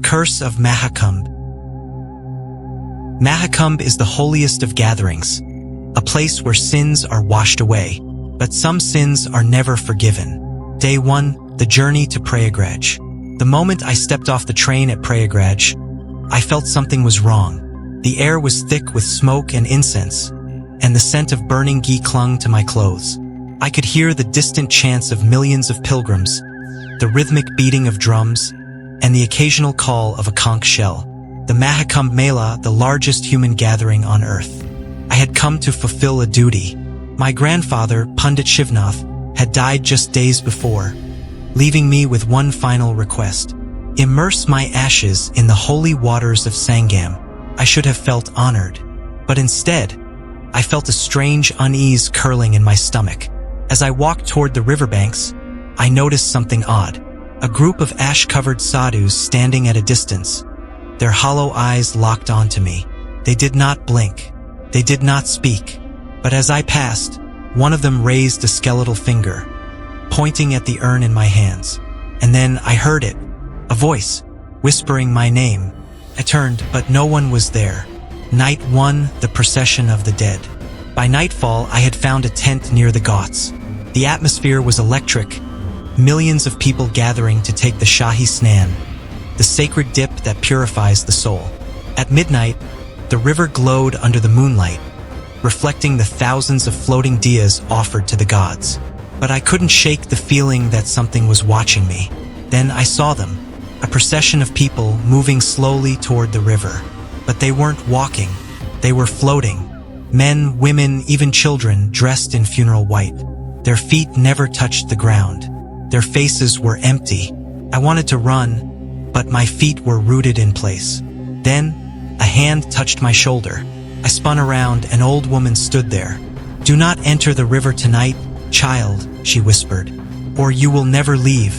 curse of Mahakumbh. Mahakumbh is the holiest of gatherings, a place where sins are washed away, but some sins are never forgiven. Day 1, the journey to Prayagraj. The moment I stepped off the train at Prayagraj, I felt something was wrong. The air was thick with smoke and incense, and the scent of burning ghee clung to my clothes. I could hear the distant chants of millions of pilgrims, the rhythmic beating of drums, and the occasional call of a conch shell. The Mahakumbh Mela, the largest human gathering on earth. I had come to fulfill a duty. My grandfather, Pandit Shivnath, had died just days before, leaving me with one final request. Immerse my ashes in the holy waters of Sangam. I should have felt honored, but instead, I felt a strange unease curling in my stomach. As I walked toward the riverbanks, I noticed something odd. A group of ash-covered sadhus standing at a distance, their hollow eyes locked onto me. They did not blink. They did not speak. But as I passed, one of them raised a skeletal finger, pointing at the urn in my hands. And then I heard it, a voice, whispering my name. I turned, but no one was there. Night 1, the procession of the dead. By nightfall, I had found a tent near the ghats. The atmosphere was electric, millions of people gathering to take the Shahi Snan, the sacred dip that purifies the soul. At midnight, the river glowed under the moonlight, reflecting the thousands of floating diyas offered to the gods. But I couldn't shake the feeling that something was watching me. Then I saw them, a procession of people moving slowly toward the river. But they weren't walking, they were floating. Men, women, even children dressed in funeral white. Their feet never touched the ground. Their faces were empty. I wanted to run, but my feet were rooted in place. Then, a hand touched my shoulder. I spun around. An old woman stood there. "Do not enter the river tonight, child," she whispered, "or you will never leave."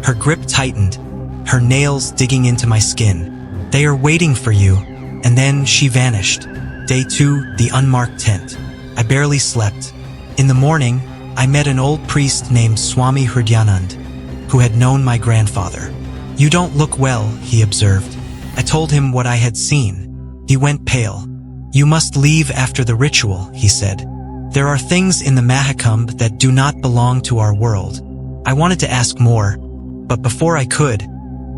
Her grip tightened, her nails digging into my skin. "They are waiting for you." And then she vanished. Day 2, the unmarked tent. I barely slept. In the morning, I met an old priest named Swami Hridyanand, who had known my grandfather. "You don't look well," he observed. I told him what I had seen. He went pale. "You must leave after the ritual," he said. "There are things in the Mahakumbh that do not belong to our world." I wanted to ask more, but before I could,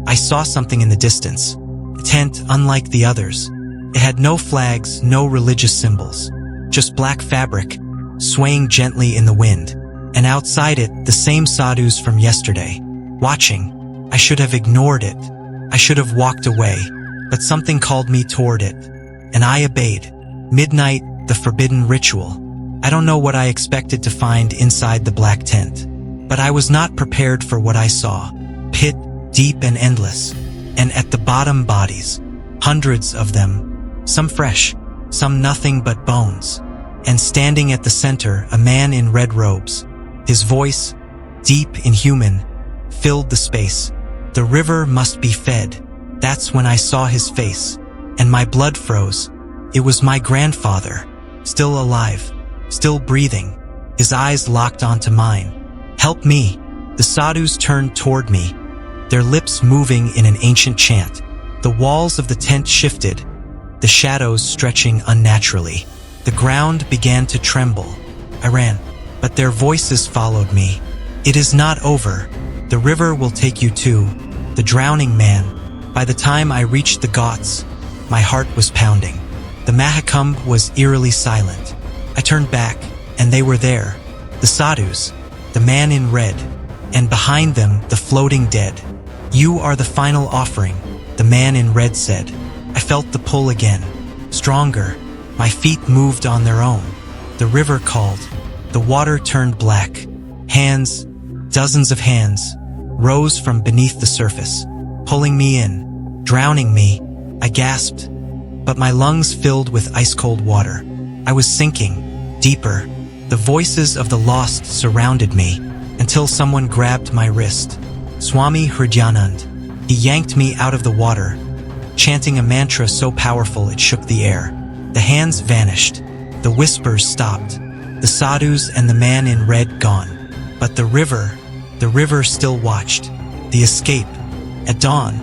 I saw something in the distance. A tent unlike the others. It had no flags, no religious symbols, just black fabric, swaying gently in the wind. And outside it, the same sadhus from yesterday, watching. I should have ignored it. I should have walked away, but something called me toward it, and I obeyed. Midnight, the forbidden ritual. I don't know what I expected to find inside the black tent, but I was not prepared for what I saw. Pit, deep and endless, and at the bottom bodies, hundreds of them, some fresh, some nothing but bones. And standing at the center, a man in red robes. His voice, deep, inhuman, filled the space. "The river must be fed." That's when I saw his face, and my blood froze. It was my grandfather, still alive, still breathing, his eyes locked onto mine. "Help me!" The sadhus turned toward me, their lips moving in an ancient chant. The walls of the tent shifted, the shadows stretching unnaturally. The ground began to tremble. I ran, but their voices followed me. "It is not over. The river will take you too. The drowning man." By the time I reached the ghats, my heart was pounding. The Mahakumbh was eerily silent. I turned back, and they were there. The sadhus, the man in red, and behind them the floating dead. "You are the final offering," the man in red said. I felt the pull again, stronger. My feet moved on their own. The river called. The water turned black. Hands, dozens of hands, rose from beneath the surface, pulling me in, drowning me. I gasped, but my lungs filled with ice-cold water. I was sinking, deeper. The voices of the lost surrounded me, until someone grabbed my wrist. Swami Hridyanand. He yanked me out of the water, chanting a mantra so powerful it shook the air. The hands vanished. The whispers stopped. The sadhus and the man in red gone. But the river still watched. The escape. At dawn,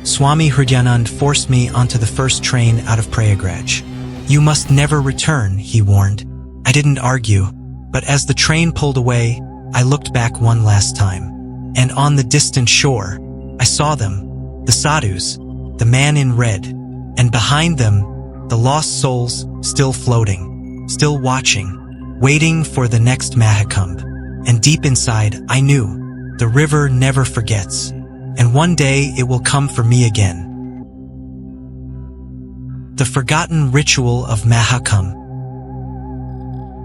Swami Hridyanand forced me onto the first train out of Prayagraj. "You must never return," he warned. I didn't argue, but as the train pulled away, I looked back one last time. And on the distant shore, I saw them, the sadhus, the man in red, and behind them, the lost souls still floating, still watching, waiting for the next Mahakumbh. And deep inside, I knew, the river never forgets, and one day it will come for me again. The forgotten ritual of Mahakumbh.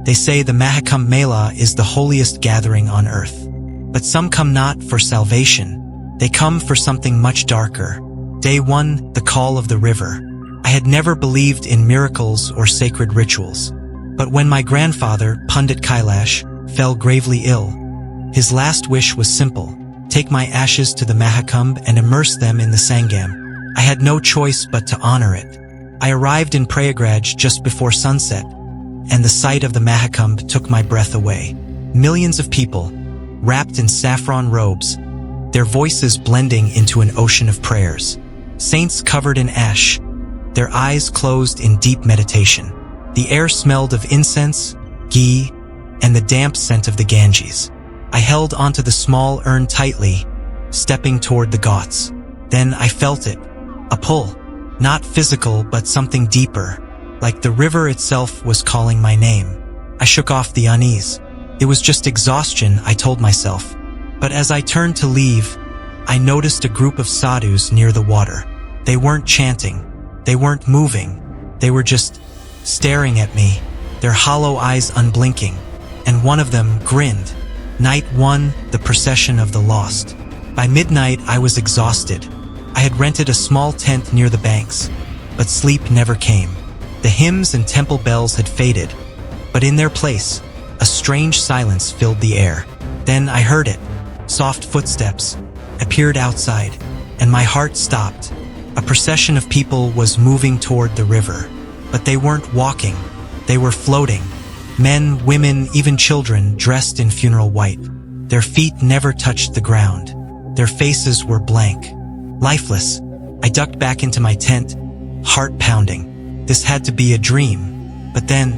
They say the Mahakumbh Mela is the holiest gathering on earth. But some come not for salvation. They come for something much darker. Day 1, the call of the river. I had never believed in miracles or sacred rituals. But when my grandfather, Pandit Kailash, fell gravely ill, his last wish was simple: take my ashes to the Mahakumbh and immerse them in the Sangam. I had no choice but to honor it. I arrived in Prayagraj just before sunset, and the sight of the Mahakumbh took my breath away. Millions of people, wrapped in saffron robes, their voices blending into an ocean of prayers. Saints covered in ash, their eyes closed in deep meditation. The air smelled of incense, ghee, and the damp scent of the Ganges. I held onto the small urn tightly, stepping toward the ghats. Then I felt it, a pull, not physical but something deeper, like the river itself was calling my name. I shook off the unease. It was just exhaustion, I told myself. But as I turned to leave, I noticed a group of sadhus near the water. They weren't chanting. They weren't moving. They were just staring at me, their hollow eyes unblinking. And one of them grinned. Night 1, the procession of the lost. By midnight, I was exhausted. I had rented a small tent near the banks, but sleep never came. The hymns and temple bells had faded, but in their place, a strange silence filled the air. Then I heard it. Soft footsteps appeared outside, and my heart stopped. A procession of people was moving toward the river, but they weren't walking. They were floating. Men, women, even children dressed in funeral white. Their feet never touched the ground. Their faces were blank, lifeless. I ducked back into my tent, heart pounding. This had to be a dream. But then,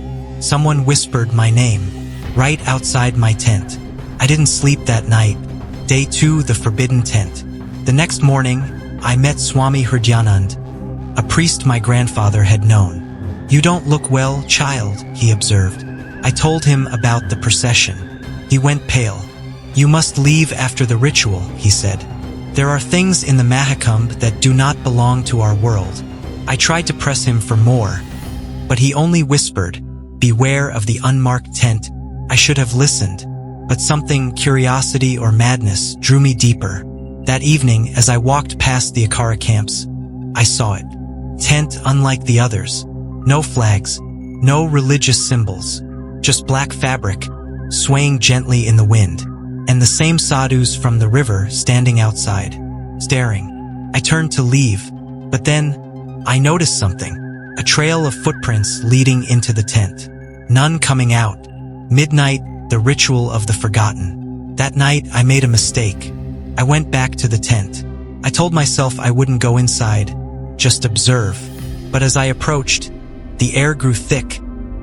someone whispered my name, right outside my tent. I didn't sleep that night. Day 2, the forbidden tent. The next morning, I met Swami Hridyanand, a priest my grandfather had known. "You don't look well, child," he observed. I told him about the procession. He went pale. "You must leave after the ritual," he said. "There are things in the Mahakumbh that do not belong to our world." I tried to press him for more, but he only whispered, "Beware of the unmarked tent." I should have listened, but something, curiosity or madness, drew me deeper. That evening, as I walked past the Akara camps, I saw it. Tent unlike the others. No flags, no religious symbols, just black fabric, swaying gently in the wind, and the same sadhus from the river standing outside, staring. I turned to leave, but then I noticed something. A trail of footprints leading into the tent. None coming out. Midnight, the ritual of the forgotten. That night, I made a mistake. I went back to the tent. I told myself I wouldn't go inside, just observe. But as I approached, the air grew thick,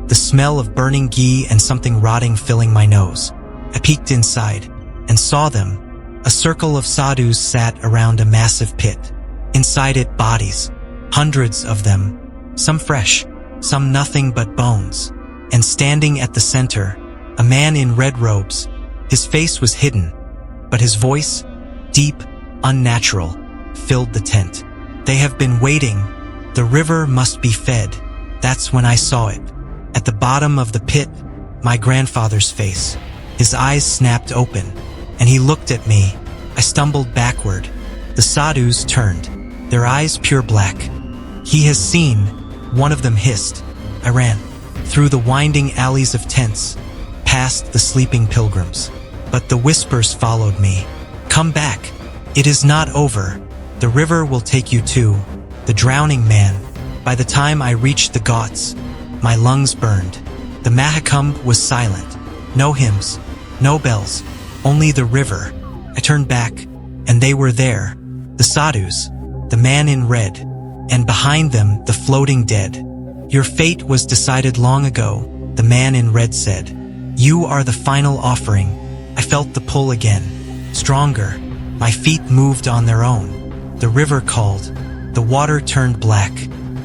the smell of burning ghee and something rotting filling my nose. I peeked inside and saw them. A circle of sadhus sat around a massive pit. Inside it, bodies. Hundreds of them. Some fresh, some nothing but bones. And standing at the center, a man in red robes. His face was hidden, but his voice, deep, unnatural, filled the tent. "They have been waiting. The river must be fed." That's when I saw it. At the bottom of the pit, my grandfather's face. His eyes snapped open, and he looked at me. I stumbled backward. The sadhus turned, their eyes pure black. "He has seen," one of them hissed. I ran through the winding alleys of tents, past the sleeping pilgrims. But the whispers followed me. "Come back. It is not over. The river will take you too." The drowning man. By the time I reached the ghats, my lungs burned. The Mahakumbh was silent. No hymns, no bells, only the river. I turned back, and they were there. The sadhus, the man in red, and behind them the floating dead. Your fate was decided long ago, the man in red said. You are the final offering. I felt the pull again, stronger. My feet moved on their own. The river called. The water turned black.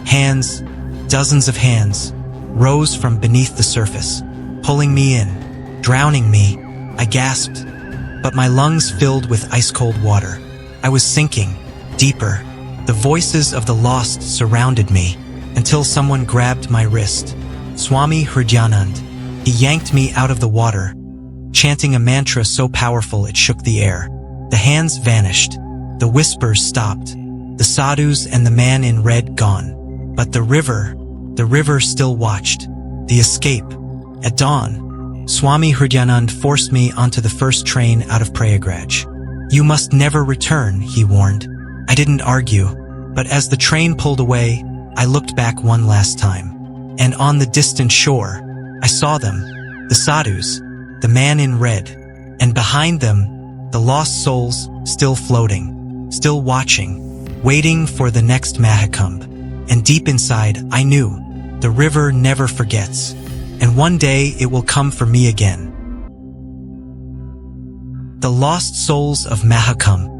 Hands, dozens of hands, rose from beneath the surface, pulling me in, drowning me. I gasped, but my lungs filled with ice-cold water. I was sinking, deeper. The voices of the lost surrounded me, until someone grabbed my wrist. Swami Hridyanand. He yanked me out of the water, chanting a mantra so powerful it shook the air. The hands vanished. The whispers stopped. The sadhus and the man in red gone. But the river still watched. The escape. At dawn, Swami Hridyanand forced me onto the first train out of Prayagraj. You must never return, he warned. I didn't argue, but as the train pulled away, I looked back one last time. And on the distant shore, I saw them, the sadhus, the man in red, and behind them, the lost souls still floating, still watching, waiting for the next Mahakumbh. And deep inside, I knew, the river never forgets, and one day it will come for me again. The lost souls of Mahakumbh.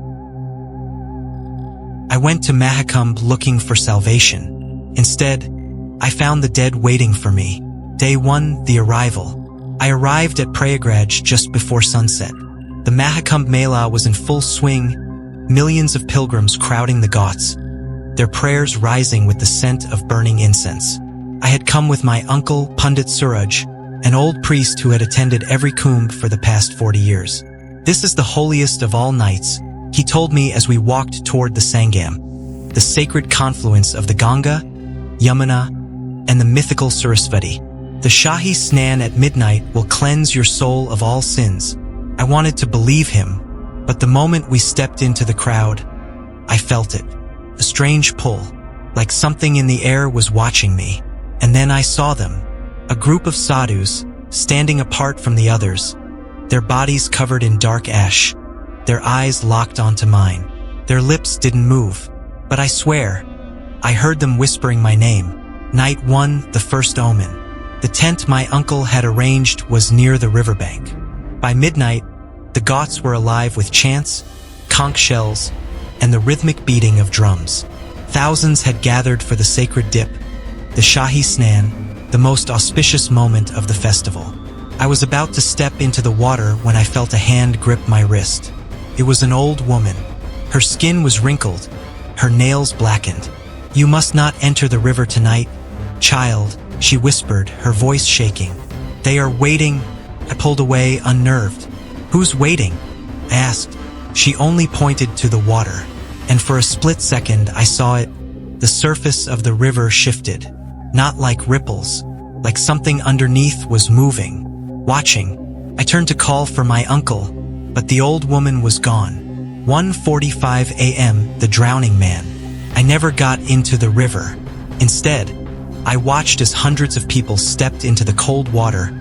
I went to Mahakumbh looking for salvation. Instead, I found the dead waiting for me. Day 1, the arrival. I arrived at Prayagraj just before sunset. The Mahakumbh Mela was in full swing, millions of pilgrims crowding the ghats, their prayers rising with the scent of burning incense. I had come with my uncle, Pandit Suraj, an old priest who had attended every kumbh for the past 40 years. This is the holiest of all nights, he told me as we walked toward the Sangam, the sacred confluence of the Ganga, Yamuna, and the mythical Sarasvati. The Shahi Snan at midnight will cleanse your soul of all sins. I wanted to believe him, but the moment we stepped into the crowd, I felt it. A strange pull, like something in the air was watching me. And then I saw them, a group of sadhus, standing apart from the others, their bodies covered in dark ash, their eyes locked onto mine. Their lips didn't move, but I swear, I heard them whispering my name. Night 1, the first omen. The tent my uncle had arranged was near the riverbank. By midnight, the ghats were alive with chants, conch shells, and the rhythmic beating of drums. Thousands had gathered for the sacred dip, the Shahi Snan, the most auspicious moment of the festival. I was about to step into the water when I felt a hand grip my wrist. It was an old woman. Her skin was wrinkled, her nails blackened. You must not enter the river tonight, child, she whispered, her voice shaking. They are waiting. I pulled away, unnerved. Who's waiting? I asked. She only pointed to the water, and for a split second I saw it. The surface of the river shifted, not like ripples, like something underneath was moving, watching. I turned to call for my uncle, but the old woman was gone. 1:45 a.m., the drowning man. I never got into the river. Instead, I watched as hundreds of people stepped into the cold water,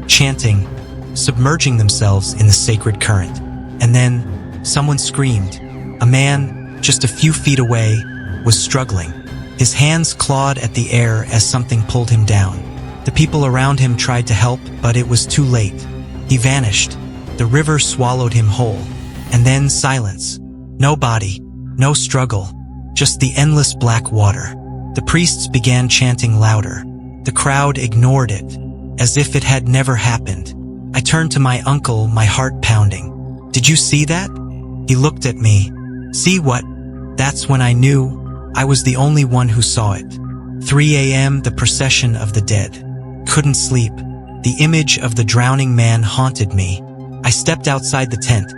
chanting, submerging themselves in the sacred current. And then, someone screamed. A man, just a few feet away, was struggling. His hands clawed at the air as something pulled him down. The people around him tried to help, but it was too late. He vanished. The river swallowed him whole. And then silence. No body, no struggle, just the endless black water. The priests began chanting louder. The crowd ignored it, as if it had never happened. I turned to my uncle, my heart pounding. Did you see that? He looked at me. See what? That's when I knew I was the only one who saw it. 3 a.m., the procession of the dead. Couldn't sleep. The image of the drowning man haunted me. I stepped outside the tent,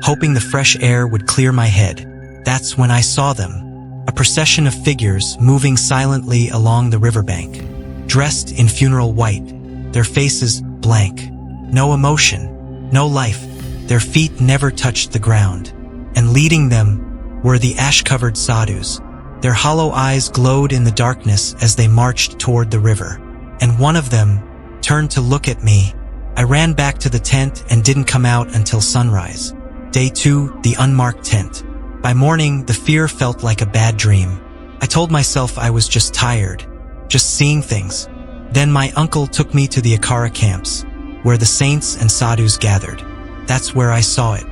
hoping the fresh air would clear my head. That's when I saw them. A procession of figures moving silently along the riverbank, dressed in funeral white, their faces blank. No emotion, no life. Their feet never touched the ground. And leading them were the ash-covered sadhus. Their hollow eyes glowed in the darkness as they marched toward the river. And one of them turned to look at me. I ran back to the tent and didn't come out until sunrise. Day 2, the unmarked tent. By morning, the fear felt like a bad dream. I told myself I was just tired, just seeing things. Then my uncle took me to the Akara camps, where the saints and sadhus gathered. That's where I saw it.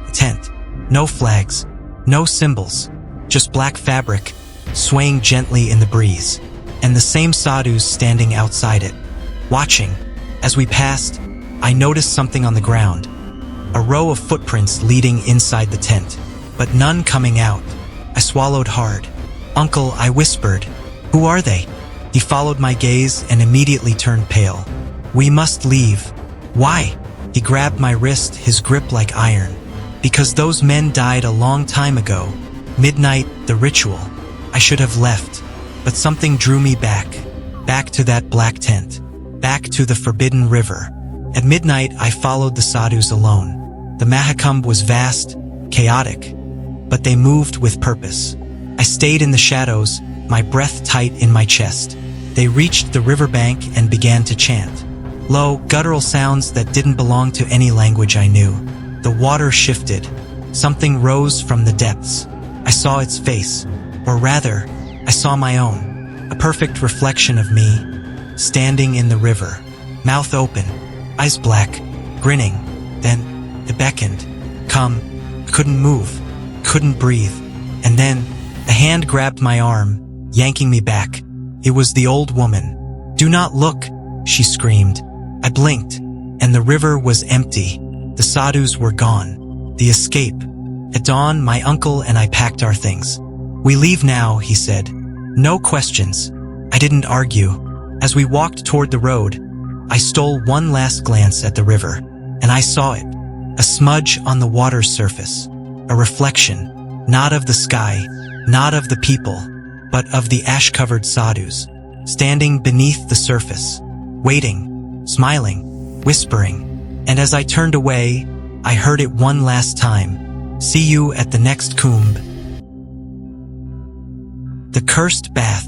A tent. No flags, no symbols, just black fabric, swaying gently in the breeze, and the same sadhus standing outside it, watching. As we passed, I noticed something on the ground, a row of footprints leading inside the tent, but none coming out. I swallowed hard. "Uncle," I whispered, "who are they?" He followed my gaze and immediately turned pale. "We must leave." "Why?" He grabbed my wrist, his grip like iron. "Because those men died a long time ago. Midnight, the ritual. I should have left, but something drew me back to that black tent, back to the forbidden river. At midnight, I followed the sadhus alone. The Mahakumbh was vast, chaotic, but they moved with purpose. I stayed in the shadows, my breath tight in my chest. They reached the riverbank and began to chant. Low, guttural sounds that didn't belong to any language I knew. The water shifted. Something rose from the depths. I saw its face, or rather, I saw my own, a perfect reflection of me, standing in the river, mouth open, eyes black, grinning. Then it beckoned. "Come." Couldn't move, couldn't breathe. And then a hand grabbed my arm, yanking me back. It was the old woman. "Do not look," she screamed. I blinked, and the river was empty. The sadhus were gone. The escape. At dawn, my uncle and I packed our things. "We leave now," he said. "No questions." I didn't argue. As we walked toward the road, I stole one last glance at the river, and I saw it. A smudge on the water's surface. A reflection, not of the sky, not of the people, but of the ash-covered sadhus, standing beneath the surface, waiting, smiling, whispering. And as I turned away, I heard it one last time. "See you at the next kumbh." The Cursed Bath.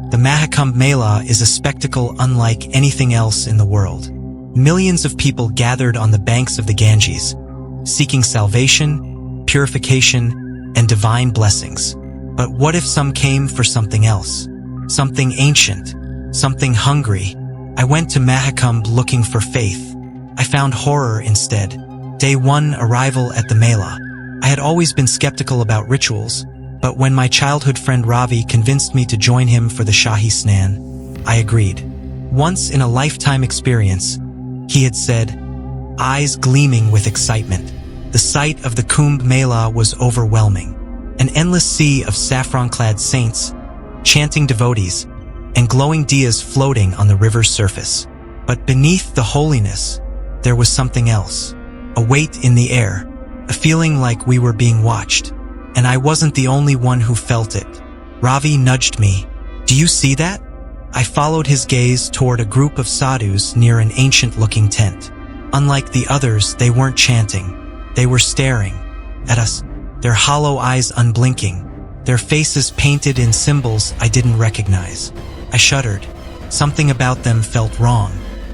The Mahakumbh Mela is a spectacle unlike anything else in the world. Millions of people gathered on the banks of the Ganges, seeking salvation, purification, and divine blessings. But what if some came for something else? Something ancient, something hungry. I went to Mahakumbh looking for faith. I found horror instead. Day 1, arrival at the Mela. I had always been skeptical about rituals, but when my childhood friend Ravi convinced me to join him for the Shahi Snan, I agreed. Once in a lifetime experience, he had said, eyes gleaming with excitement. The sight of the Kumbh Mela was overwhelming. An endless sea of saffron-clad saints, chanting devotees, and glowing diyas floating on the river's surface. But beneath the holiness, there was something else. A weight in the air, a feeling like we were being watched. And I wasn't the only one who felt it. Ravi nudged me. "Do you see that?" I followed his gaze toward a group of sadhus near an ancient-looking tent. Unlike the others, they weren't chanting. They were staring at us, their hollow eyes unblinking, their faces painted in symbols I didn't recognize. I shuddered. Something about them felt wrong,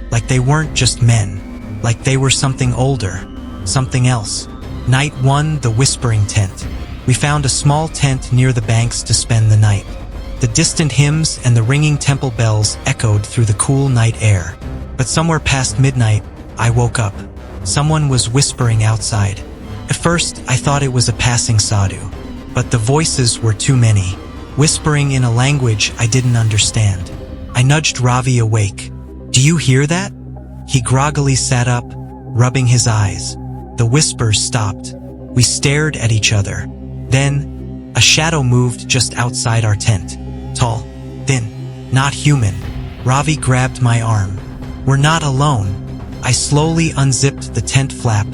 like they weren't just men, like they were something older, something else. Night 1, the Whispering Tent. We found a small tent near the banks to spend the night. The distant hymns and the ringing temple bells echoed through the cool night air. But somewhere past midnight, I woke up. Someone was whispering outside. At first, I thought it was a passing sadhu, but the voices were too many, whispering in a language I didn't understand. I nudged Ravi awake. "Do you hear that?" He groggily sat up, rubbing his eyes. The whispers stopped. We stared at each other. Then, a shadow moved just outside our tent. Tall, thin, not human. Ravi grabbed my arm. "We're not alone." I slowly unzipped the tent flap,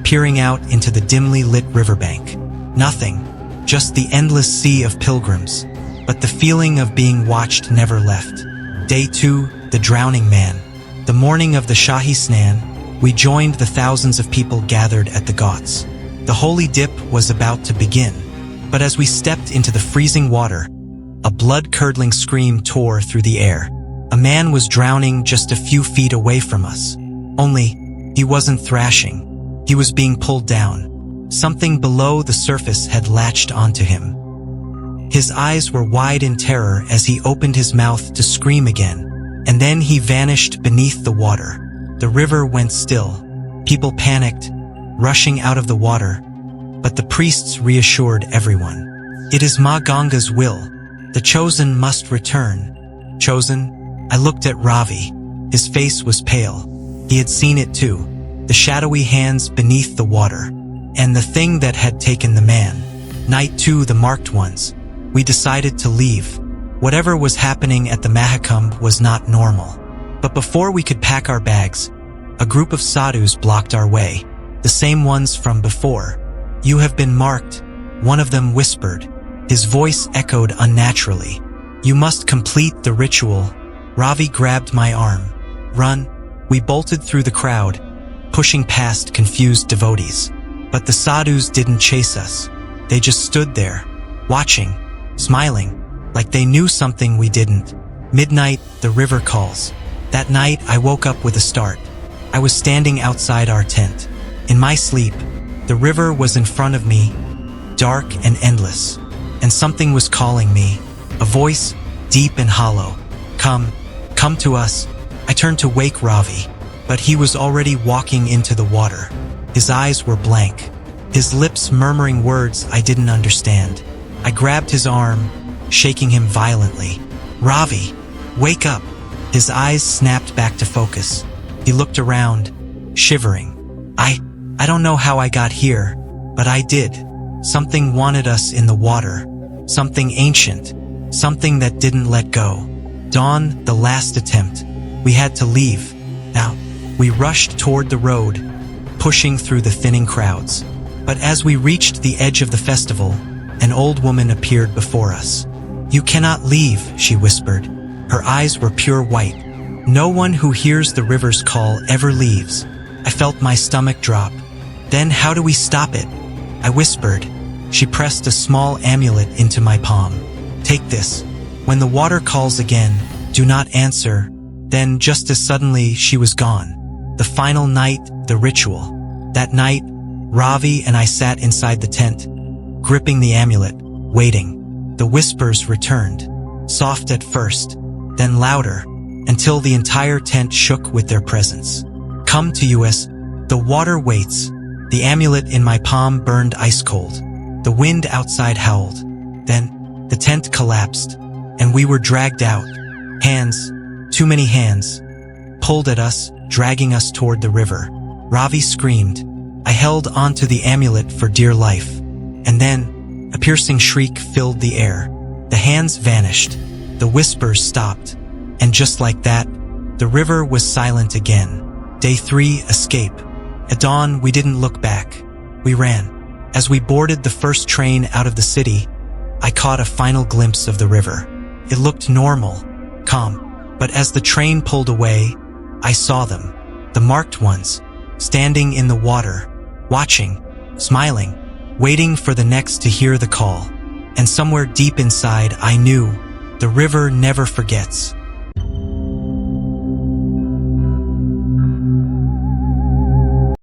peering out into the dimly lit riverbank. Nothing, just the endless sea of pilgrims. But the feeling of being watched never left. Day 2, the Drowning Man. The morning of the Shahi Snan, we joined the thousands of people gathered at the ghats. The holy dip was about to begin, but as we stepped into the freezing water, a blood-curdling scream tore through the air. A man was drowning just a few feet away from us. Only, he wasn't thrashing. He was being pulled down. Something below the surface had latched onto him. His eyes were wide in terror as he opened his mouth to scream again, and then he vanished beneath the water. The river went still. People panicked, rushing out of the water, but the priests reassured everyone. It is Ma Ganga's will. The chosen must return. Chosen? I looked at Ravi. His face was pale. He had seen it too. The shadowy hands beneath the water. And the thing that had taken the man. Night 2, the marked ones. We decided to leave. Whatever was happening at the Mahakumbh was not normal. But before we could pack our bags, a group of sadhus blocked our way. The same ones from before. You have been marked, one of them whispered. His voice echoed unnaturally. You must complete the ritual. Ravi grabbed my arm. Run. We bolted through the crowd, pushing past confused devotees. But the sadhus didn't chase us. They just stood there, watching, smiling, like they knew something we didn't. Midnight, the river calls. That night, I woke up with a start. I was standing outside our tent. In my sleep, the river was in front of me, dark and endless. And something was calling me, a voice, deep and hollow. Come to us. I turned to wake Ravi, but he was already walking into the water. His eyes were blank, his lips murmuring words I didn't understand. I grabbed his arm, shaking him violently. Ravi, wake up. His eyes snapped back to focus. He looked around, shivering. I don't know how I got here, but I did. Something wanted us in the water. Something ancient. Something that didn't let go. Dawn, the last attempt. We had to leave. Now, we rushed toward the road, pushing through the thinning crowds. But as we reached the edge of the festival, an old woman appeared before us. You cannot leave, she whispered. Her eyes were pure white. No one who hears the river's call ever leaves. I felt my stomach drop. Then how do we stop it? I whispered. She pressed a small amulet into my palm. Take this. When the water calls again, do not answer. Then just as suddenly she was gone. The final night, the ritual. That night, Ravi and I sat inside the tent, gripping the amulet, waiting. The whispers returned, soft at first, then louder, until the entire tent shook with their presence. Come to us. The water waits. The amulet in my palm burned ice cold. The wind outside howled. Then, the tent collapsed, and we were dragged out. Hands, too many hands, pulled at us, dragging us toward the river. Ravi screamed. I held onto the amulet for dear life. And then, a piercing shriek filled the air. The hands vanished. The whispers stopped. And just like that, the river was silent again. Day 3, escape. At dawn, we didn't look back. We ran. As we boarded the first train out of the city, I caught a final glimpse of the river. It looked normal, calm, but as the train pulled away, I saw them, the marked ones, standing in the water, watching, smiling, waiting for the next to hear the call. And somewhere deep inside, I knew the river never forgets.